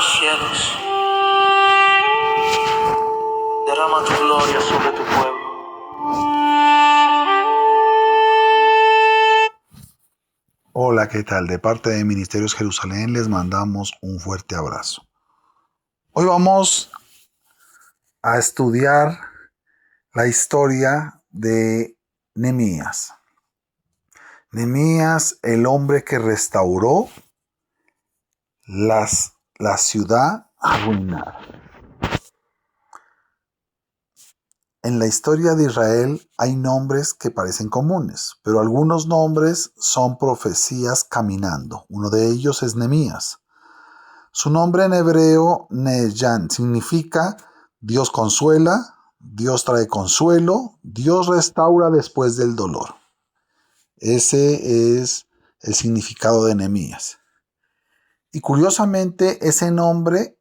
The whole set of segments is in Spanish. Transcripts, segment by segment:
los cielos, derrama tu gloria sobre tu pueblo. Hola, ¿qué tal? De parte de Ministerios Jerusalén les mandamos un fuerte abrazo. Hoy vamos a estudiar la historia de Nehemías. Nehemías, el hombre que restauró la ciudad arruinada. En la historia de Israel hay nombres que parecen comunes, pero algunos nombres son profecías caminando. Uno de ellos es Nehemías. Su nombre en hebreo, Neheyan, significa Dios consuela, Dios trae consuelo, Dios restaura después del dolor. Ese es el significado de Nehemías. Y curiosamente, ese nombre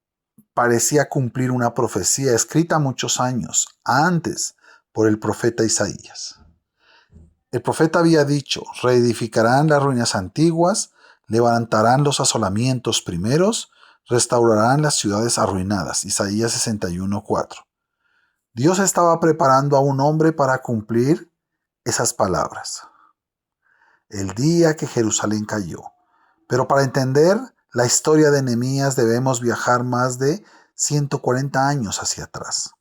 parecía cumplir una profecía escrita muchos años antes por el profeta Isaías. El profeta había dicho: reedificarán las ruinas antiguas, levantarán los asolamientos primeros, restaurarán las ciudades arruinadas. Isaías 61:4. Dios estaba preparando a un hombre para cumplir esas palabras el día que Jerusalén cayó. Pero para entender la historia de Nehemías debemos viajar más de 140 años hacia atrás.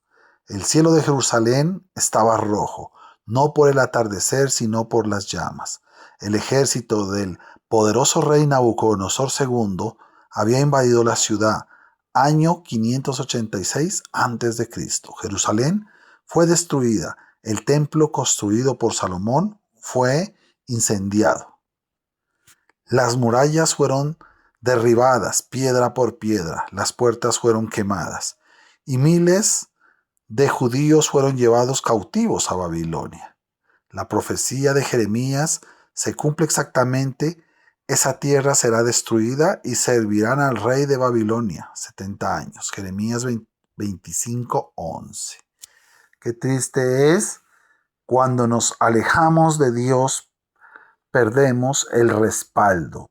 El cielo de Jerusalén estaba rojo, no por el atardecer, sino por las llamas. El ejército del poderoso rey Nabucodonosor II había invadido la ciudad, año 586 a.C. Jerusalén fue destruida. El templo construido por Salomón fue incendiado. Las murallas fueron derribadas piedra por piedra, las puertas fueron quemadas y miles de judíos fueron llevados cautivos a Babilonia. La profecía de Jeremías se cumple exactamente. Esa tierra será destruida y servirán al rey de Babilonia 70 años. Jeremías 25:11. Qué triste es cuando nos alejamos de Dios, perdemos el respaldo.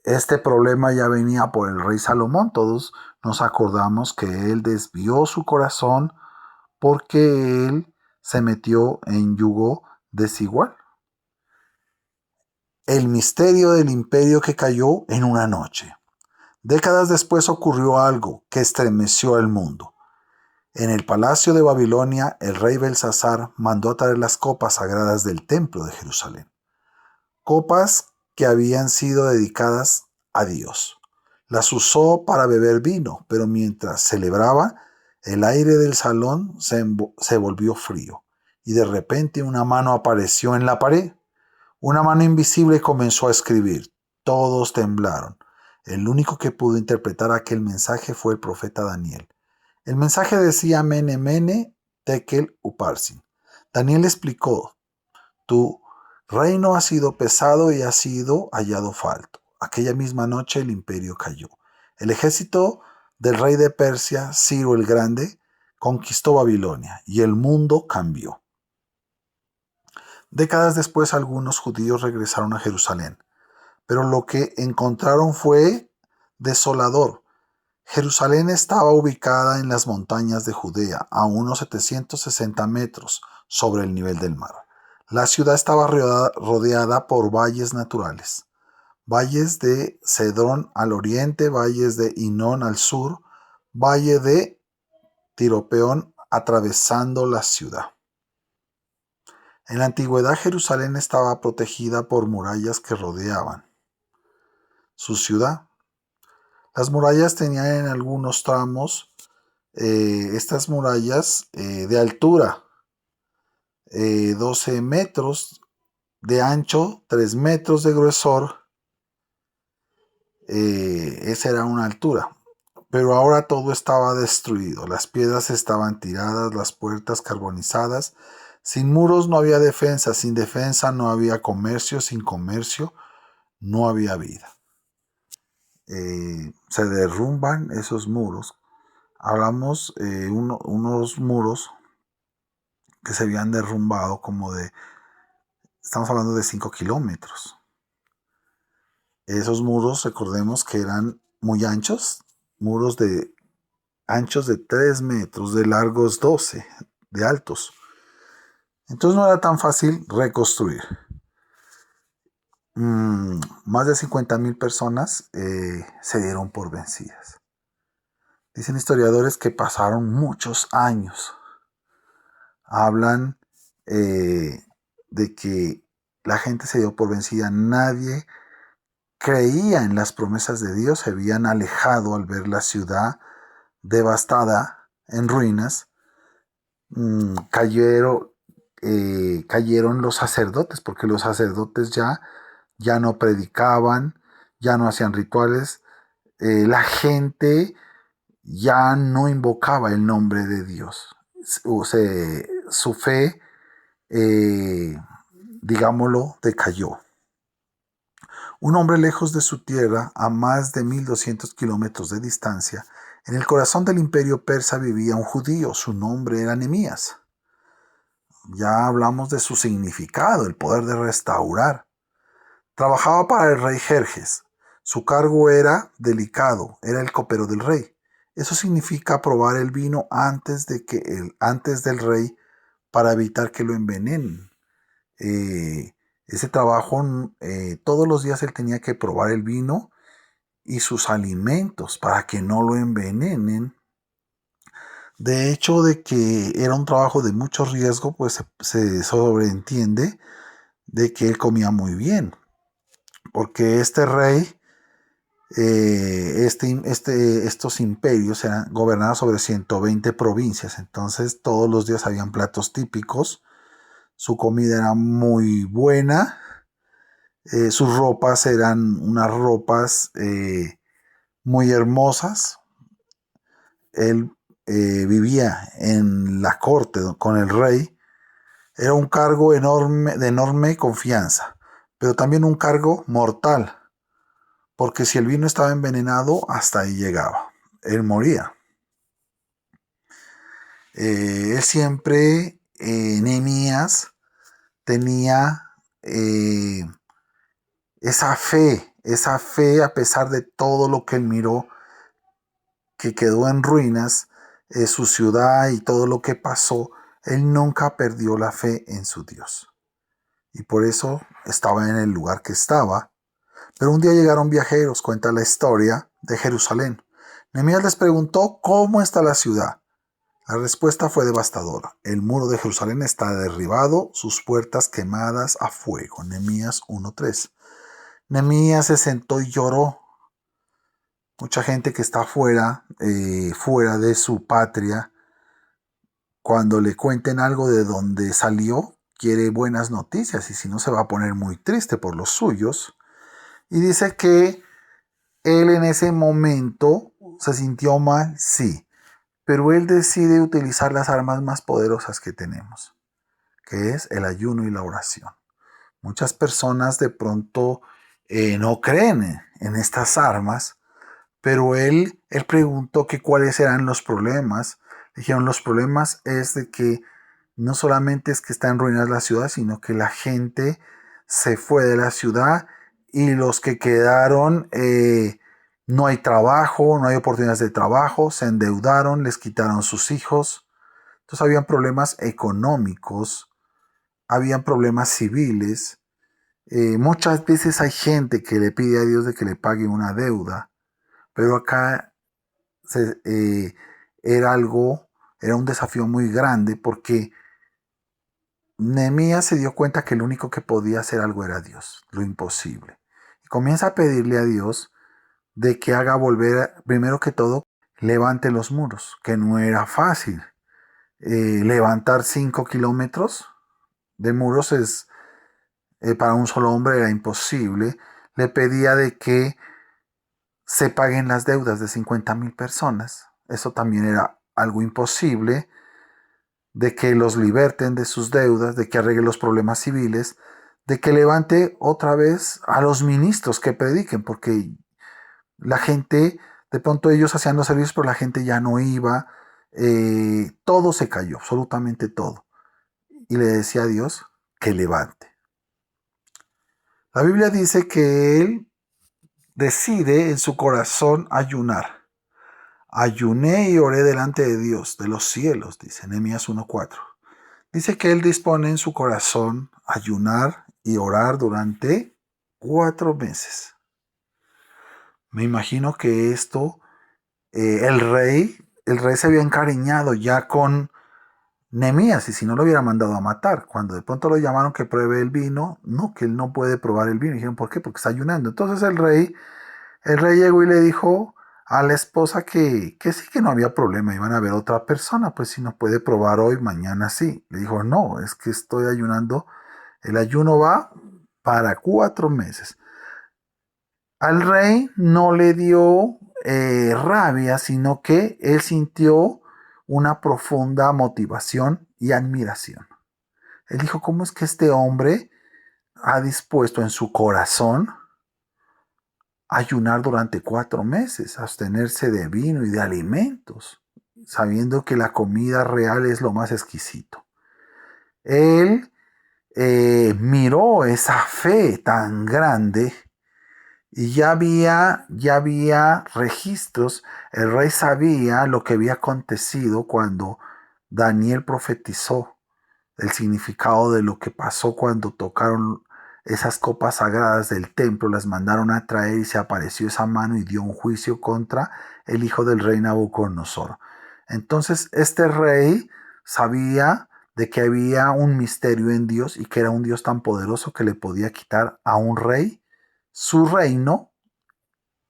Este problema ya venía por el rey Salomón. Todos nos acordamos que él desvió su corazón porque él se metió en yugo desigual. El misterio del imperio que cayó en una noche. Décadas después ocurrió algo que estremeció el mundo. En el palacio de Babilonia, el rey Belsasar mandó a traer las copas sagradas del templo de Jerusalén. Copas que habían sido dedicadas a Dios. Las usó para beber vino, pero mientras celebraba, el aire del salón se volvió frío y de repente una mano apareció en la pared. Una mano invisible comenzó a escribir. Todos temblaron. El único que pudo interpretar aquel mensaje fue el profeta Daniel. El mensaje decía: Mene, Mene, Tekel, Uparsin. Daniel explicó: tu reino ha sido pesado y ha sido hallado falto. Aquella misma noche el imperio cayó. El ejército del rey de Persia, Ciro el Grande, conquistó Babilonia y el mundo cambió. Décadas después algunos judíos regresaron a Jerusalén, pero lo que encontraron fue desolador. Jerusalén estaba ubicada en las montañas de Judea, a unos 760 metros sobre el nivel del mar. La ciudad estaba rodeada por valles naturales, valles de Cedrón al oriente, valles de Hinón al sur, valle de Tiropeón atravesando la ciudad. En la antigüedad Jerusalén estaba protegida por murallas que rodeaban su ciudad. Las murallas tenían en algunos tramos estas murallas de altura, 12 metros de ancho, 3 metros de gruesor. Esa era una altura. Pero ahora todo estaba destruido. Las piedras estaban tiradas, las puertas carbonizadas. Sin muros no había defensa, sin defensa no había comercio, sin comercio no había vida. Se derrumban esos muros. Hablamos unos muros que se habían derrumbado estamos hablando de 5 kilómetros. Esos muros, recordemos que eran muy anchos, muros de anchos de 3 metros, de largos 12, de altos. Entonces no era tan fácil reconstruir. Más de 50,000 personas se dieron por vencidas. Dicen historiadores que pasaron muchos años. Hablan de que la gente se dio por vencida. Nadie creía en las promesas de Dios. Se habían alejado al ver la ciudad devastada, en ruinas. Cayeron los sacerdotes, porque los sacerdotes ya no predicaban, ya no hacían rituales. La gente ya no invocaba el nombre de Dios. Su fe, digámoslo, decayó. Un hombre lejos de su tierra, a más de 1200 kilómetros de distancia, en el corazón del imperio persa vivía un judío. Su nombre era Nehemías. Ya hablamos de su significado, el poder de restaurar. Trabajaba para el rey Jerjes. Su cargo era delicado, era el copero del rey. Eso significa probar el vino antes del rey para evitar que lo envenenen. Ese trabajo, todos los días él tenía que probar el vino y sus alimentos para que no lo envenenen. De hecho, de que era un trabajo de mucho riesgo, pues se sobreentiende de que él comía muy bien. Porque este rey, estos imperios eran gobernados sobre 120 provincias. Entonces todos los días habían platos típicos. Su comida era muy buena. Sus ropas eran unas ropas muy hermosas. Él vivía en la corte con el rey. Era un cargo enorme, de enorme confianza, pero también un cargo mortal, porque si el vino estaba envenenado, hasta ahí llegaba. Él moría. Él siempre, Nehemías, tenía esa fe a pesar de todo lo que él miró, que quedó en ruinas, su ciudad y todo lo que pasó. Él nunca perdió la fe en su Dios. Y por eso estaba en el lugar que estaba. Pero un día llegaron viajeros, cuenta la historia, de Jerusalén. Nehemías les preguntó cómo está la ciudad. La respuesta fue devastadora. El muro de Jerusalén está derribado, sus puertas quemadas a fuego. Nehemías 1:3. Nehemías se sentó y lloró. Mucha gente que está fuera de su patria, cuando le cuenten algo de donde salió, quiere buenas noticias, y si no se va a poner muy triste por los suyos. Y dice que él en ese momento se sintió mal, sí, pero él decide utilizar las armas más poderosas que tenemos, que es el ayuno y la oración. Muchas personas de pronto no creen en estas armas, pero él preguntó que cuáles eran los problemas. Dijeron, los problemas es de que no solamente es que está en ruinas la ciudad, sino que la gente se fue de la ciudad y los que quedaron, no hay trabajo, no hay oportunidades de trabajo, se endeudaron, les quitaron sus hijos. Entonces habían problemas económicos, habían problemas civiles. Muchas veces hay gente que le pide a Dios de que le pague una deuda, pero acá era un desafío muy grande, porque Nehemías se dio cuenta que el único que podía hacer algo era Dios, lo imposible. Y comienza a pedirle a Dios de que haga volver, primero que todo, levante los muros, que no era fácil. Levantar 5 kilómetros de muros para un solo hombre era imposible. Le pedía de que se paguen las deudas de 50,000 personas. Eso también era algo imposible. De que los liberten de sus deudas, de que arregle los problemas civiles, de que levante otra vez a los ministros que prediquen, porque la gente, de pronto ellos hacían los servicios, pero la gente ya no iba. Todo se cayó, absolutamente todo. Y le decía a Dios que levante. La Biblia dice que él decide en su corazón ayunar. ayuné y oré delante de Dios, de los cielos, dice Nehemías 1:4. Dice que él dispone en su corazón ayunar y orar durante 4 meses. Me imagino que esto, el rey se había encariñado ya con Nehemías, y si no lo hubiera mandado a matar. Cuando de pronto lo llamaron que pruebe el vino, no, que él no puede probar el vino. Y dijeron, ¿por qué? Porque está ayunando. Entonces el rey llegó y le dijo a la esposa que sí, que no había problema, iban a ver otra persona, pues si no puede probar hoy, mañana sí. Le dijo, no, es que estoy ayunando, el ayuno va para 4 meses. Al rey no le dio rabia, sino que él sintió una profunda motivación y admiración. Él dijo, ¿cómo es que este hombre ha dispuesto en su corazón ayunar durante 4 meses, abstenerse de vino y de alimentos, sabiendo que la comida real es lo más exquisito? Él miró esa fe tan grande y ya había registros. El rey sabía lo que había acontecido cuando Daniel profetizó el significado de lo que pasó cuando tocaron esas copas sagradas del templo, las mandaron a traer y se apareció esa mano y dio un juicio contra el hijo del rey Nabucodonosor. Entonces este rey sabía de que había un misterio en Dios y que era un Dios tan poderoso que le podía quitar a un rey su reino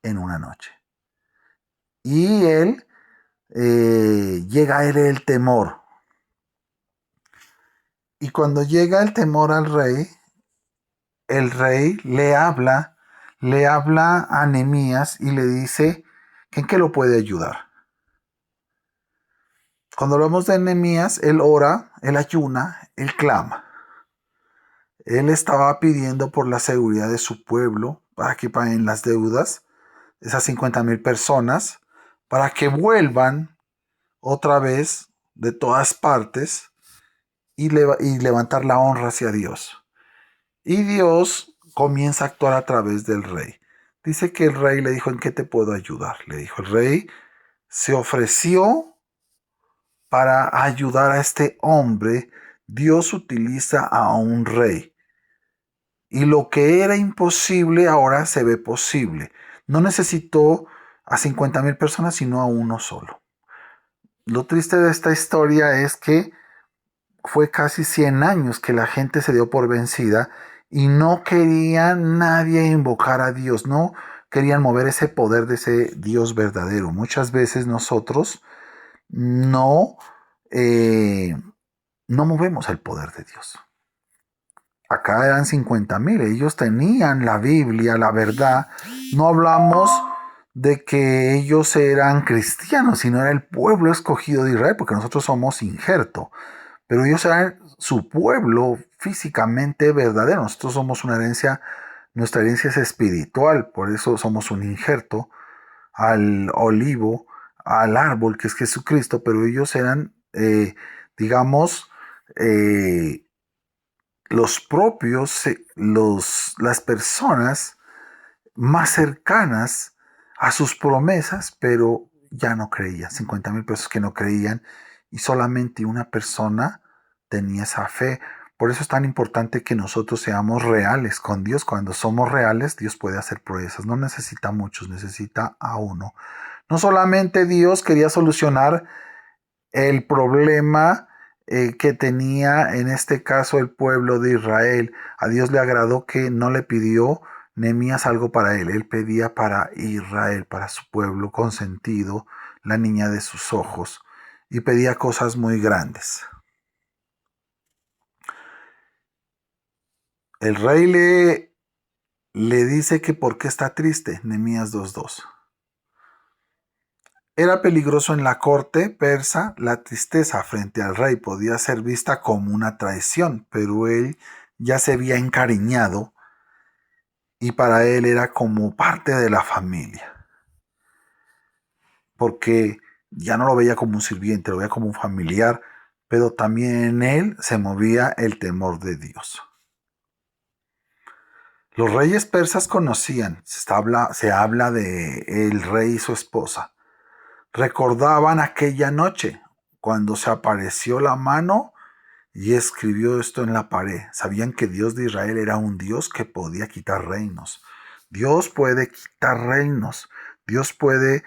en una noche. Y él, llega a él el temor. Y cuando llega el temor al rey, el rey le habla a Nehemías y le dice que en qué lo puede ayudar. Cuando hablamos de Nehemías, él ora, él ayuna, él clama. Él estaba pidiendo por la seguridad de su pueblo, para que paguen las deudas, esas 50,000 personas, para que vuelvan otra vez de todas partes y levantar la honra hacia Dios. Y Dios comienza a actuar a través del rey. Dice que el rey le dijo, ¿en qué te puedo ayudar? Le dijo el rey, se ofreció para ayudar a este hombre. Dios utiliza a un rey. Y lo que era imposible ahora se ve posible. No necesitó a 50,000 personas, sino a uno solo. Lo triste de esta historia es que fue casi 100 años que la gente se dio por vencida y no quería nadie invocar a Dios, no querían mover ese poder de ese Dios verdadero. Muchas veces nosotros no, no movemos el poder de Dios. Acá eran 50,000, ellos tenían la Biblia, la verdad. No hablamos de que ellos eran cristianos, sino era el pueblo escogido de Israel, porque nosotros somos injerto. Pero ellos eran su pueblo físicamente verdadero. Nosotros somos una herencia, nuestra herencia es espiritual, por eso somos un injerto al olivo, al árbol que es Jesucristo, pero ellos eran, digamos, los propios, las personas más cercanas a sus promesas, pero ya no creían. 50,000 personas que no creían y solamente una persona tenía esa fe. Por eso es tan importante que nosotros seamos reales con Dios. Cuando somos reales, Dios puede hacer proezas. No necesita a muchos, necesita a uno. No solamente Dios quería solucionar el problema que tenía en este caso el pueblo de Israel. A Dios le agradó que no le pidió Nehemías algo para él. Él pedía para Israel, para su pueblo consentido, la niña de sus ojos, y pedía cosas muy grandes. El rey le dice que por qué está triste, Nehemías 2:2. Era peligroso en la corte persa. La tristeza frente al rey podía ser vista como una traición, pero él ya se había encariñado y para él era como parte de la familia, porque ya no lo veía como un sirviente, lo veía como un familiar, pero también en él se movía el temor de Dios. Los reyes persas conocían, se habla de el rey y su esposa. Recordaban aquella noche cuando se apareció la mano y escribió esto en la pared. Sabían que Dios de Israel era un Dios que podía quitar reinos. Dios puede quitar reinos. Dios puede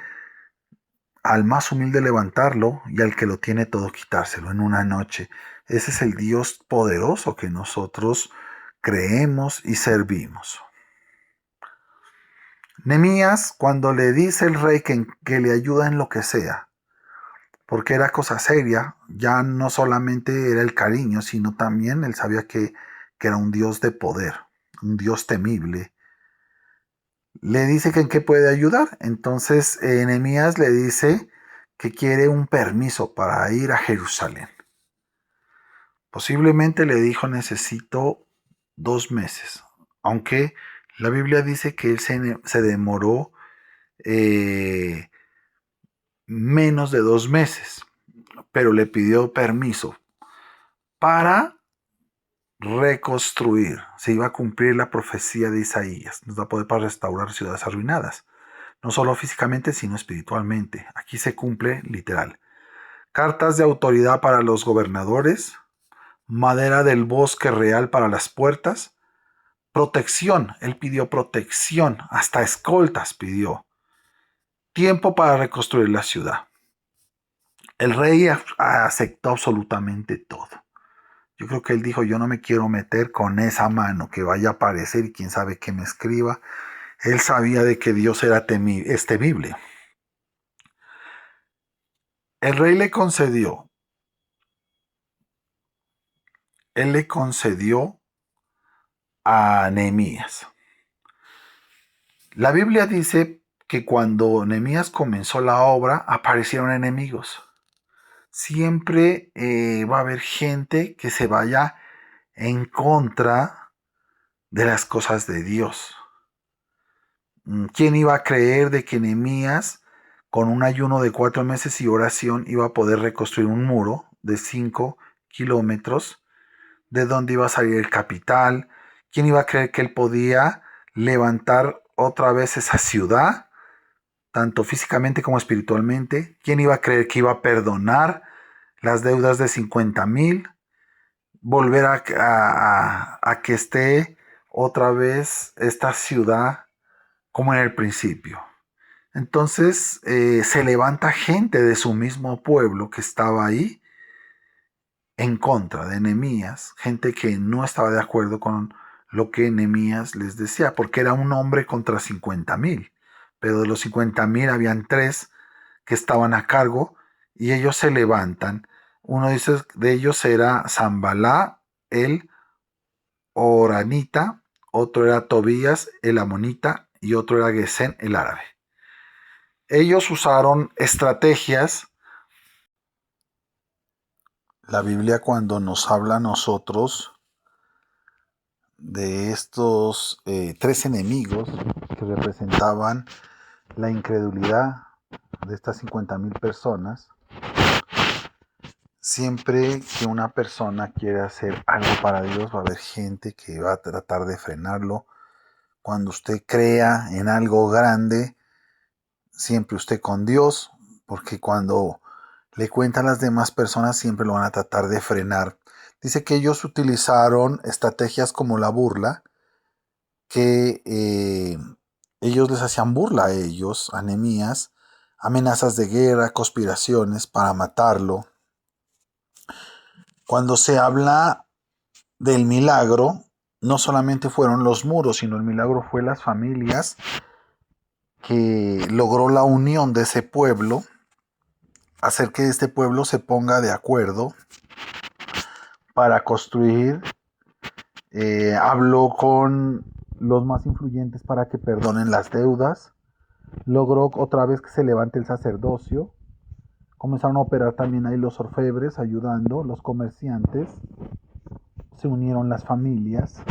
al más humilde levantarlo y al que lo tiene todo quitárselo en una noche. Ese es el Dios poderoso que nosotros creemos y servimos. Nehemías, cuando le dice el rey que le ayuda en lo que sea, porque era cosa seria, ya no solamente era el cariño, sino también él sabía que era un Dios de poder, un Dios temible. Le dice que en qué puede ayudar. Entonces Nehemías le dice que quiere un permiso para ir a Jerusalén. Posiblemente le dijo necesito 2 meses, aunque la Biblia dice que él se demoró menos de 2 meses, pero le pidió permiso para reconstruir. Se iba a cumplir la profecía de Isaías. Nos va a poder para restaurar ciudades arruinadas. No solo físicamente, sino espiritualmente. Aquí se cumple literal. Cartas de autoridad para los gobernadores. Madera del bosque real para las puertas. Protección. Él pidió protección. Hasta escoltas pidió. Tiempo para reconstruir la ciudad. El rey aceptó absolutamente todo. Yo creo que él dijo, yo no me quiero meter con esa mano que vaya a aparecer y quién sabe qué me escriba. Él sabía de que Dios era temible. El rey le concedió a Nehemías. La Biblia dice que cuando Nehemías comenzó la obra aparecieron enemigos. Siempre va a haber gente que se vaya en contra de las cosas de Dios. ¿Quién iba a creer de que Nehemías, con un ayuno de 4 meses y oración, iba a poder reconstruir un muro de 5 kilómetros? ¿De dónde iba a salir el capital? ¿Quién iba a creer que él podía levantar otra vez esa ciudad, tanto físicamente como espiritualmente? ¿Quién iba a creer que iba a perdonar las deudas de 50,000? Volver a que esté otra vez esta ciudad como en el principio. Entonces se levanta gente de su mismo pueblo que estaba ahí en contra de Nehemías, gente que no estaba de acuerdo con lo que Nehemías les decía, porque era un hombre contra 50,000, pero de los 50,000 habían 3 que estaban a cargo y ellos se levantan. Uno de ellos era Zambalá, el Horanita, otro era Tobías, el Amonita, y otro era Gesén, el árabe. Ellos usaron estrategias. La Biblia, cuando nos habla a nosotros de estos 3 enemigos que representaban la incredulidad de estas 50,000 personas, siempre que una persona quiere hacer algo para Dios, va a haber gente que va a tratar de frenarlo. Cuando usted crea en algo grande, siempre usted con Dios, porque cuando le cuentan a las demás personas siempre lo van a tratar de frenar. Dice que ellos utilizaron estrategias como la burla, que ellos les hacían burla a ellos, a Nehemías, amenazas de guerra, conspiraciones para matarlo. Cuando se habla del milagro, no solamente fueron los muros, sino el milagro fue las familias que logró la unión de ese pueblo, hacer que este pueblo se ponga de acuerdo para construir. Habló con los más influyentes para que perdonen las deudas. Logró otra vez que se levante el sacerdocio. Comenzaron a operar también ahí los orfebres ayudando, los comerciantes. Se unieron las familias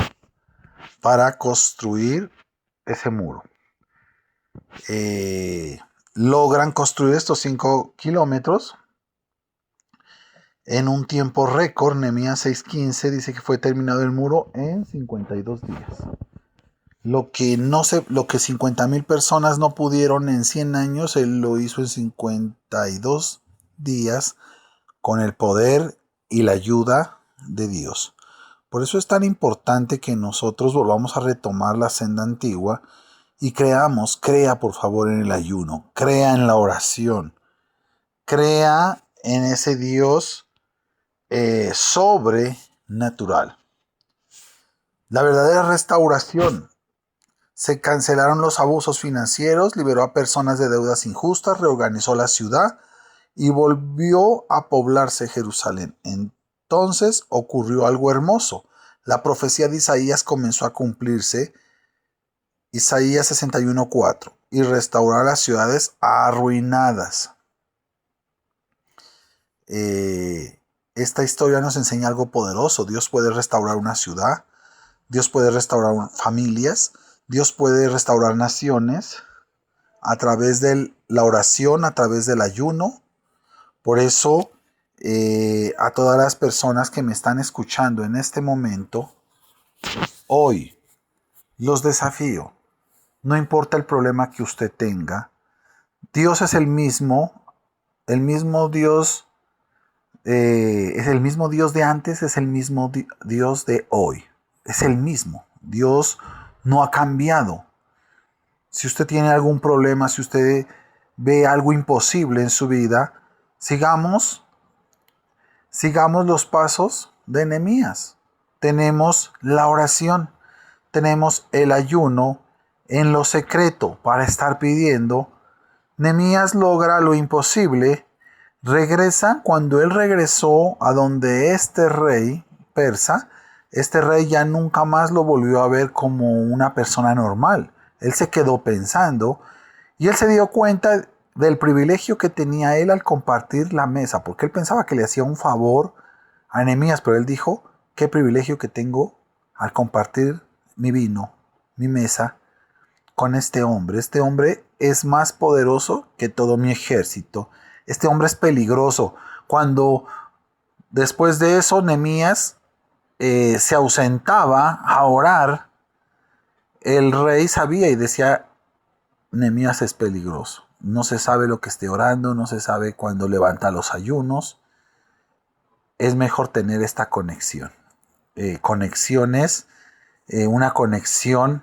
para construir ese muro. Logran construir estos 5 kilómetros en un tiempo récord. Nehemías 6:15 dice que fue terminado el muro en 52 días. Lo que 50,000 personas no pudieron en 100 años, Él lo hizo en 52 días con el poder y la ayuda de Dios. Por eso es tan importante que nosotros volvamos a retomar la senda antigua y crea por favor en el ayuno, crea en la oración, crea en ese Dios sobrenatural. La verdadera restauración. Se cancelaron los abusos financieros, liberó a personas de deudas injustas, reorganizó la ciudad y volvió a poblarse Jerusalén. Entonces ocurrió algo hermoso. La profecía de Isaías comenzó a cumplirse. Isaías 61:4. Y restaurar las ciudades arruinadas. Esta historia nos enseña algo poderoso. Dios puede restaurar una ciudad. Dios puede restaurar familias. Dios puede restaurar naciones a través de la oración, a través del ayuno. Por eso, a todas las personas que me están escuchando en este momento, hoy los desafío. No importa el problema que usted tenga, Dios es el mismo Dios, es el mismo Dios de antes, es el mismo Dios de hoy. Es el mismo. Dios no ha cambiado. Si usted tiene algún problema, si usted ve algo imposible en su vida, sigamos los pasos de Nehemías. Tenemos la oración, tenemos el ayuno en lo secreto para estar pidiendo. Nehemías logra lo imposible. Cuando él regresó a donde este rey persa, este rey ya nunca más lo volvió a ver como una persona normal. Él se quedó pensando y él se dio cuenta del privilegio que tenía él al compartir la mesa, porque él pensaba que le hacía un favor a Nehemías, pero él dijo, qué privilegio que tengo al compartir mi vino, mi mesa, con este hombre. Este hombre es más poderoso que todo mi ejército. Este hombre es peligroso. Cuando después de eso Nehemías se ausentaba a orar, el rey sabía y decía, Nehemías es peligroso. No se sabe lo que esté orando, no se sabe cuándo levanta los ayunos. Es mejor tener esta conexión. Una conexión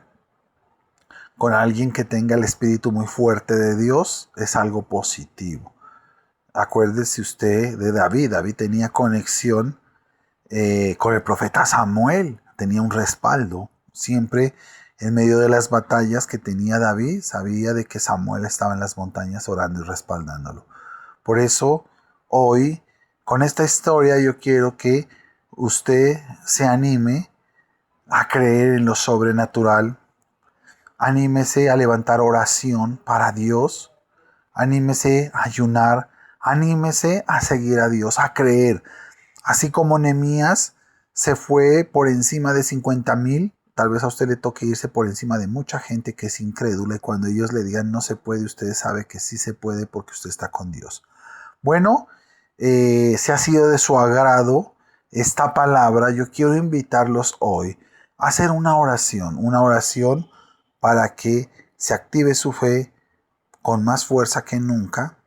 con alguien que tenga el espíritu muy fuerte de Dios es algo positivo. Acuérdese usted de David. David tenía conexión con el profeta Samuel, tenía un respaldo. Siempre en medio de las batallas que tenía David, sabía de que Samuel estaba en las montañas orando y respaldándolo. Por eso, hoy, con esta historia, yo quiero que usted se anime a creer en lo sobrenatural. Anímese a levantar oración para Dios. Anímese a ayunar. Anímese a seguir a Dios, a creer. Así como Nehemías se fue por encima de 50,000, tal vez a usted le toque irse por encima de mucha gente que es incrédula y cuando ellos le digan no se puede, usted sabe que sí se puede porque usted está con Dios. Bueno, si ha sido de su agrado esta palabra, yo quiero invitarlos hoy a hacer una oración para que se active su fe con más fuerza que nunca.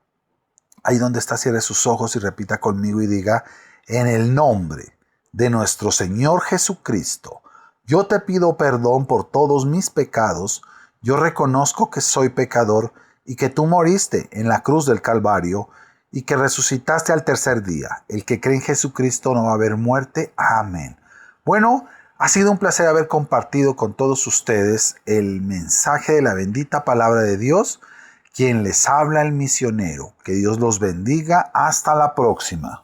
Ahí donde está, cierre sus ojos y repita conmigo y diga, en el nombre de nuestro Señor Jesucristo, yo te pido perdón por todos mis pecados. Yo reconozco que soy pecador y que tú moriste en la cruz del Calvario y que resucitaste al tercer día. El que cree en Jesucristo no va a haber muerte. Amén. Bueno, ha sido un placer haber compartido con todos ustedes el mensaje de la bendita palabra de Dios. Quien les habla, el misionero. Que Dios los bendiga. Hasta la próxima.